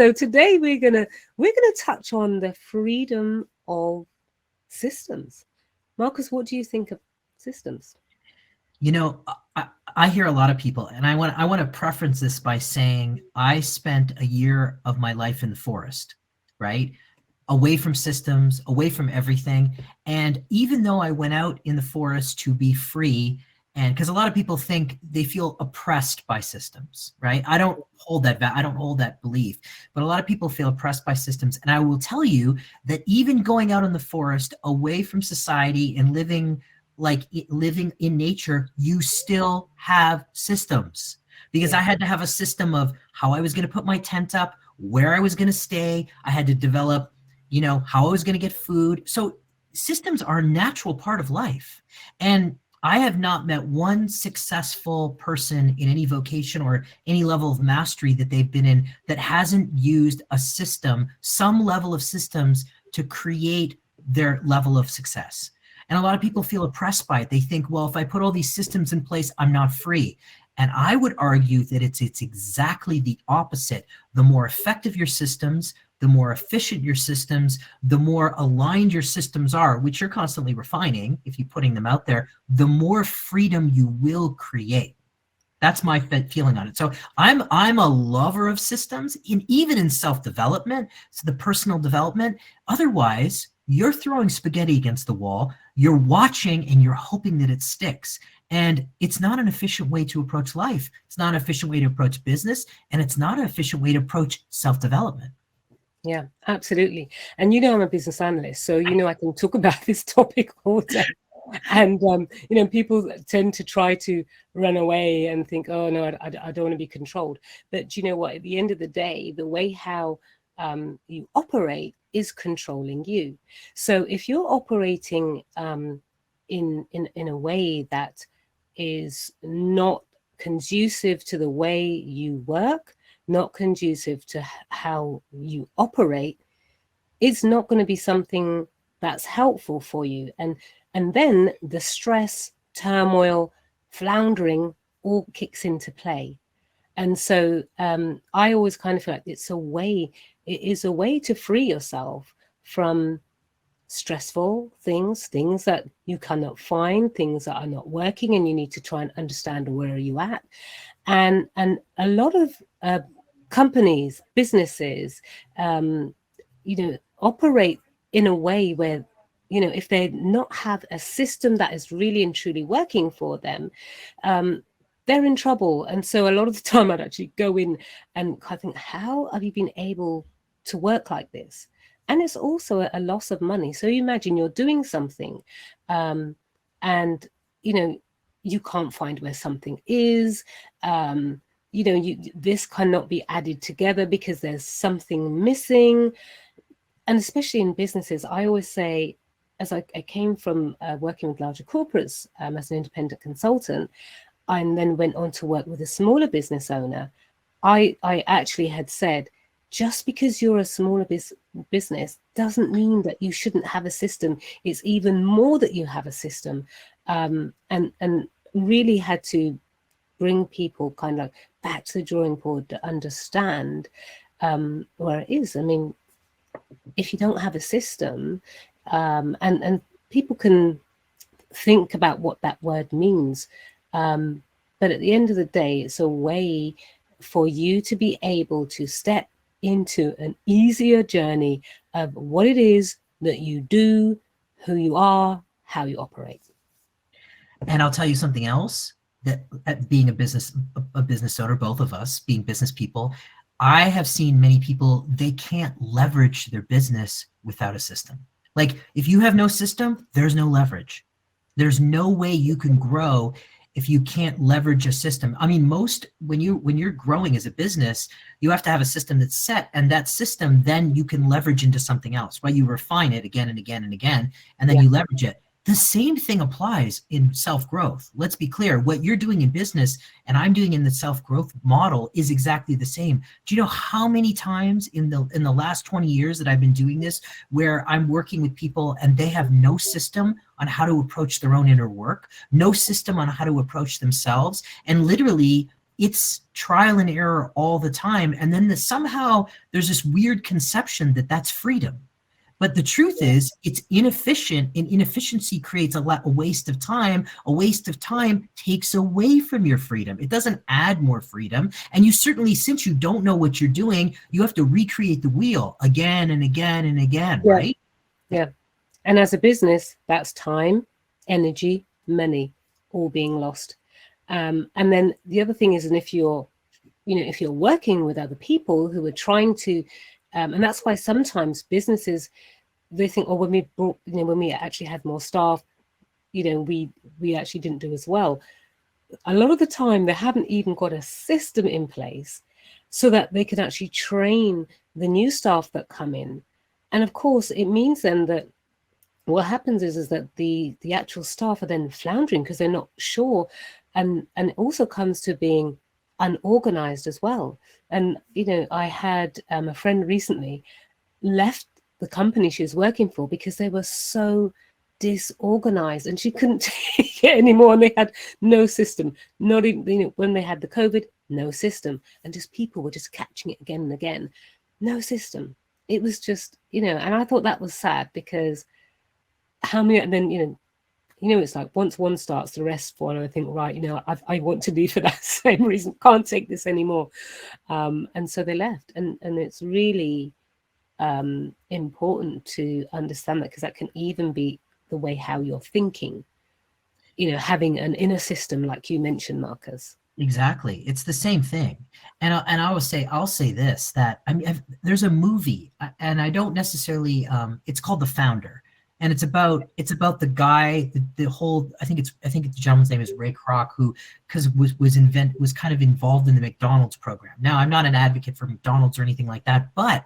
So today we're gonna touch on the freedom of systems. Marcus, what do you think of systems? You know, I hear a lot of people, and I want to preference this by saying I spent a year of my life in the forest, right? Away from systems, away from everything. And even though I went out in the forest to be free, and because a lot of people think they feel oppressed by systems, right? I don't hold that belief, but a lot of people feel oppressed by systems. And I will tell you that even going out in the forest, away from society and living in nature, you still have systems. Because I Yeah. had to have a system of how I was going to put my tent up, where I was going to stay. I had to develop, how I was going to get food. So systems are a natural part of life. And I have not met one successful person in any vocation or any level of mastery that they've been in that hasn't used a system, some level of systems, to create their level of success. And a lot of people feel oppressed by it. They think, well, if I put all these systems in place, I'm not free. And I would argue that it's exactly the opposite. The more effective your systems, the more efficient your systems, the more aligned your systems are, which you're constantly refining if you're putting them out there, the more freedom you will create. That's my feeling on it. So I'm a lover of systems, even in self-development, so the personal development. Otherwise, you're throwing spaghetti against the wall, you're watching and you're hoping that it sticks. And it's not an efficient way to approach life. It's not an efficient way to approach business, and it's not an efficient way to approach self-development. Yeah, absolutely. And I'm a business analyst, so I can talk about this topic all day. And people tend to try to run away and think, oh no, I don't want to be controlled. But you know what? At the end of the day, the way how you operate is controlling you. So if you're operating in a way that is not conducive to the way you work, not conducive to how you operate, it's not going to be something that's helpful for you. And then the stress, turmoil, floundering all kicks into play. And so I always kind of feel like it is a way to free yourself from stressful things that you cannot find, things that are not working, and you need to try and understand where are you at. And a lot of companies, businesses, operate in a way where, if they not have a system that is really and truly working for them, they're in trouble. And so a lot of the time I'd actually go in and I think, how have you been able to work like this? And it's also a loss of money. So you imagine you're doing something, and you can't find where something is. This cannot be added together because there's something missing. And especially in businesses, I always say, as I came from working with larger corporates as an independent consultant, and then went on to work with a smaller business owner, I actually had said, just because you're a smaller business doesn't mean that you shouldn't have a system. It's even more that you have a system, and really had to bring people kind of back to the drawing board to understand where it is. I mean, if you don't have a system, and people can think about what that word means, but at the end of the day, it's a way for you to be able to step into an easier journey of what it is that you do, who you are, how you operate. And I'll tell you something else, that being a business owner, both of us being business people, I have seen many people, they can't leverage their business without a system. Like, if you have no system, there's no leverage. There's no way you can grow if you can't leverage a system. I mean, when you're growing as a business, you have to have a system that's set, and that system then you can leverage into something else, right? You refine it again and again and again, and then you leverage it. The same thing applies in self-growth. Let's be clear, what you're doing in business and I'm doing in the self-growth model is exactly the same. Do you know how many times in the last 20 years that I've been doing this, where I'm working with people and they have no system on how to approach their own inner work, no system on how to approach themselves, and literally it's trial and error all the time. And then somehow there's this weird conception that that's freedom. But the truth is, it's inefficient, and inefficiency creates a waste of time. A waste of time takes away from your freedom. It doesn't add more freedom. And you certainly, since you don't know what you're doing, you have to recreate the wheel again and again and again, right? Yeah. And as a business, that's time, energy, money, all being lost. And then the other thing is, and if you're working with other people who are trying to, and that's why sometimes businesses, they think, oh, when we actually had more staff, we actually didn't do as well. A lot of the time, they haven't even got a system in place so that they can actually train the new staff that come in. And of course, it means then that what happens is that the actual staff are then floundering because they're not sure, and it also comes to being unorganized as well. And I had a friend recently left the company she was working for because they were so disorganized and she couldn't take it anymore, and they had no system. Not even when they had the COVID, no system, and just people were just catching it again and again. No system. It was just and I thought that was sad, because how many, and then it's like once one starts, the rest follow. I think, right, I want to leave for that same reason. Can't take this anymore. And so they left. And it's really important to understand that, because that can even be the way how you're thinking, having an inner system, like you mentioned, Marcus. Exactly. It's the same thing. And I'll say this, that there's a movie, and I don't necessarily, it's called The Founder. And it's about the guy, the whole, I think the gentleman's name is Ray Kroc, who was kind of involved in the McDonald's program. Now, I'm not an advocate for McDonald's or anything like that, but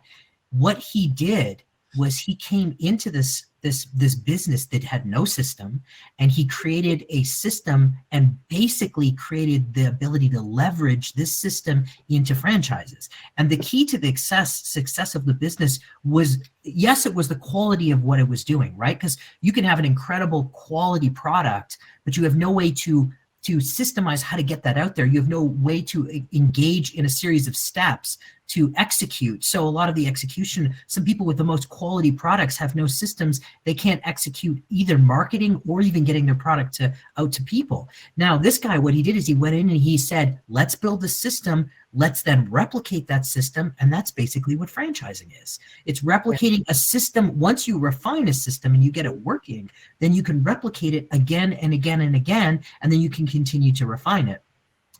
what he did was he came into this business that had no system, and he created a system and basically created the ability to leverage this system into franchises. And the key to the success of the business was, yes, it was the quality of what it was doing, right? Because you can have an incredible quality product, but you have no way to systemize how to get that out there. You have no way to engage in a series of steps to execute. So a lot of the execution, some people with the most quality products have no systems. They can't execute either marketing or even getting their product out to people. Now, this guy, what he did is he went in and he said, let's build a system. Let's then replicate that system. And that's basically what franchising is. It's replicating a system. Once you refine a system and you get it working, then you can replicate it again and again and again, and then you can continue to refine it.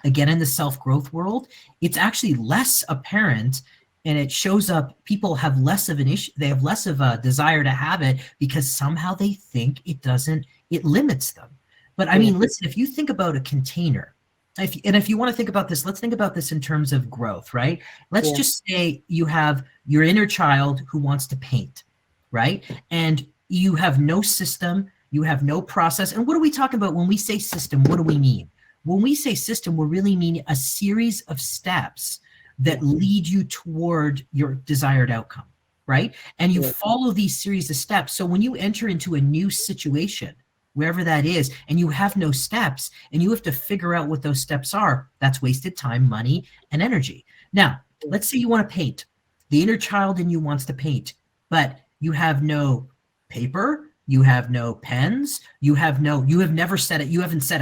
Again, in the self-growth world, it's actually less apparent, and it shows up. People have less of an issue. They have less of a desire to have it because somehow they think it limits them. But I mean, listen, if you think about a container, if you want to think about this, let's think about this in terms of growth, right? Let's just say you have your inner child who wants to paint, right? And you have no system, you have no process. And what are we talking about when we say system? What do we mean? When we say system, we really mean a series of steps that lead you toward your desired outcome, right? And you follow these series of steps. So when you enter into a new situation, wherever that is, and you have no steps, and you have to figure out what those steps are, that's wasted time, money, and energy. Now, let's say you want to paint. The inner child in you wants to paint, but you have no paper, you have no pens, you haven't set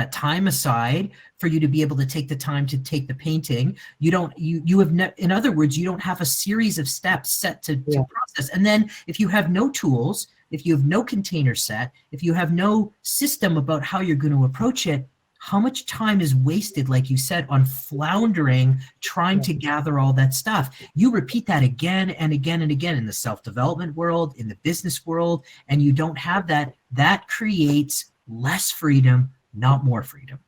a time aside for you to be able to take the time to take the painting. In other words, you don't have a series of steps set to process. And then if you have no tools, if you have no container set, if you have no system about how you're going to approach it, how much time is wasted, like you said, on floundering, trying to gather all that stuff? You repeat that again and again and again in the self-development world, in the business world, and you don't have that. That creates less freedom, not more freedom.